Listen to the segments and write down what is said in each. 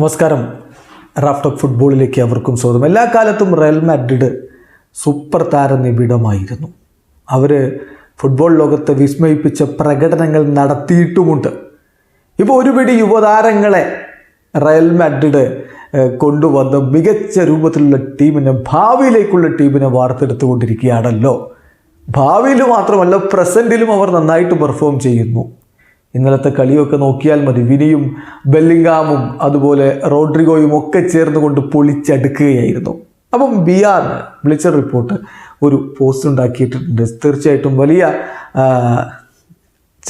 നമസ്കാരം. റാഫ്റ്റോക്ക് ഫുട്ബോളിലേക്ക് അവർക്കും സ്വാഗതം. എല്ലാ കാലത്തും റയൽ മാഡ്രിഡ് സൂപ്പർ താരനിബിഡമായിരുന്നു. അവർ ഫുട്ബോൾ ലോകത്തെ വിസ്മയിപ്പിച്ച പ്രകടനങ്ങൾ നടത്തിയിട്ടുമുണ്ട്. ഇപ്പോൾ ഒരുപിടി യുവതാരങ്ങളെ റയൽ മാഡ്രിഡ് കൊണ്ടുവന്ന് മികച്ച രൂപത്തിലുള്ള ടീമിനെ, ഭാവിയിലേക്കുള്ള ടീമിനെ വാർത്തെടുത്തുകൊണ്ടിരിക്കുകയാണല്ലോ. ഭാവിയിൽ മാത്രമല്ല, പ്രസൻറ്റിലും അവർ നന്നായിട്ട് പെർഫോം ചെയ്യുന്നു. ഇന്നലത്തെ കളിയൊക്കെ നോക്കിയാൽ മതി. വിനിയും ബെല്ലിംഗാമും അതുപോലെ റോഡ്രിഗോയും ഒക്കെ ചേർന്നുകൊണ്ട് പൊളിച്ചടുക്കുകയായിരുന്നു. അപ്പം ബിആർ ബ്ലിച്ചർ റിപ്പോർട്ട് ഒരു പോസ്റ്റ് ഉണ്ടാക്കിയിട്ടുണ്ട്. തീർച്ചയായിട്ടും വലിയ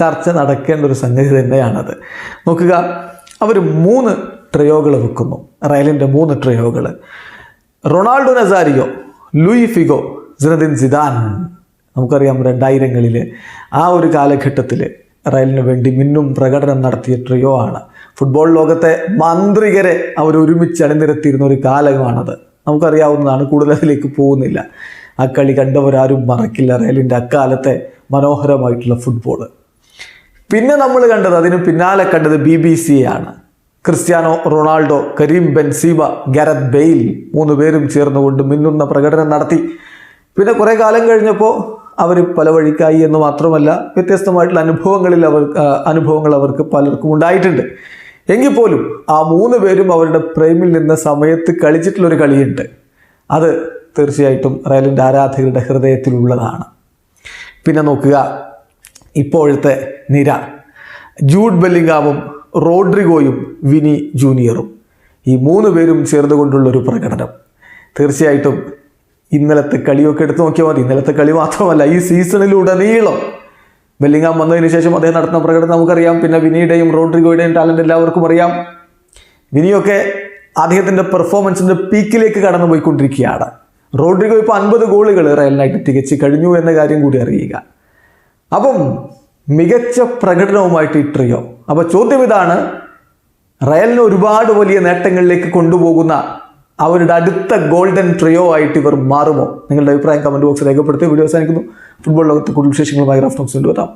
ചർച്ച നടക്കേണ്ട ഒരു സംഗതി തന്നെയാണത്. നോക്കുക, അവർ 3 ട്രയോകൾ വെക്കുന്നു. റയലിൻ്റെ 3 ട്രയോകൾ: Ronaldo Nazario, Luis Figo, Zinedine Zidane. നമുക്കറിയാം 2000-കളിൽ ആ ഒരു കാലഘട്ടത്തിൽ റയലിന് വേണ്ടി മിന്നും പ്രകടനം നടത്തിയ ട്രിയോ ആണ്. ഫുട്ബോൾ ലോകത്തെ മാന്ത്രികരെ അവർ ഒരുമിച്ച് അണിനിരത്തിയിരുന്ന ഒരു കാലമാണത്. നമുക്കറിയാവുന്നതാണ്, കൂടുതൽ അതിലേക്ക് പോകുന്നില്ല. ആ കളി കണ്ടവരാരും മറക്കില്ല, റയലിൻ്റെ അക്കാലത്തെ മനോഹരമായിട്ടുള്ള ഫുട്ബോൾ. പിന്നെ നമ്മൾ കണ്ടത്, അതിന് പിന്നാലെ കണ്ടത് BBC ആണ്. Cristiano Ronaldo, Karim Benzema, Gareth Bale 3 പേരും ചേർന്നുകൊണ്ട് മിന്നുന്ന പ്രകടനം നടത്തി. പിന്നെ കുറേ കാലം കഴിഞ്ഞപ്പോൾ അവർ പല വഴിക്കായി എന്ന് മാത്രമല്ല, വ്യത്യസ്തമായിട്ടുള്ള അനുഭവങ്ങൾ അവർക്ക് പലർക്കും ഉണ്ടായിട്ടുണ്ട്. എങ്കിൽ പോലും ആ 3 പേരും അവരുടെ പ്രേമിൽ നിന്ന സമയത്ത് കളിച്ചിട്ടുള്ളൊരു കളിയുണ്ട്. അത് തീർച്ചയായിട്ടും റയലിൻ്റെ ആരാധകരുടെ ഹൃദയത്തിലുള്ളതാണ്. പിന്നെ നോക്കുക, ഇപ്പോഴത്തെ നിര: ജൂഡ് ബെല്ലിംഗാമും റോഡ്രിഗോയും വിനി ജൂനിയറും. ഈ 3 പേരും ചേർന്നുകൊണ്ടുള്ളൊരു പ്രകടനം. തീർച്ചയായിട്ടും ഇന്നലത്തെ കളിയൊക്കെ എടുത്ത് നോക്കിയാൽ മതി. ഇന്നലത്തെ കളി മാത്രമല്ല, ഈ സീസണിലുടനീളം ബെല്ലിംഗാം വന്നതിന് ശേഷം അദ്ദേഹം നടത്തുന്ന പ്രകടനം നമുക്കറിയാം. പിന്നെ വിനിയുടെയും റോഡ്രിഗോയുടെയും ടാലൻറ്റ് എല്ലാവർക്കും അറിയാം. വിനിയൊക്കെ അദ്ദേഹത്തിൻ്റെ പെർഫോമൻസിൻ്റെ പീക്കിലേക്ക് കടന്നു പോയിക്കൊണ്ടിരിക്കുകയാണ്. റോഡ്രിഗോ ഇപ്പോൾ 50 ഗോളുകൾ റയലിനായിട്ട് തികച്ച് കഴിഞ്ഞു എന്ന കാര്യം കൂടി അറിയുക. അപ്പം മികച്ച പ്രകടനവുമായിട്ട് ഈ ട്രിയോ. അപ്പോൾ ചോദ്യം ഇതാണ്: റയലിന് ഒരുപാട് വലിയ നേട്ടങ്ങളിലേക്ക് കൊണ്ടുപോകുന്ന അവരുടെ അടുത്ത ഗോൾഡൻ ട്രിയോ ആയിട്ട് ഇവർ മാറുമോ? നിങ്ങളുടെ അഭിപ്രായം കമൻറ്റ് ബോക്സിൽ രേഖപ്പെടുത്തി. വീഡിയോ അവസാനിക്കുന്നു. ഫുട്ബോൾ ലോകത്തെ കൂടുതൽ വിശേഷങ്ങളുമായി റാഫ്റ്റോക്സ് കൊണ്ടുവരാം.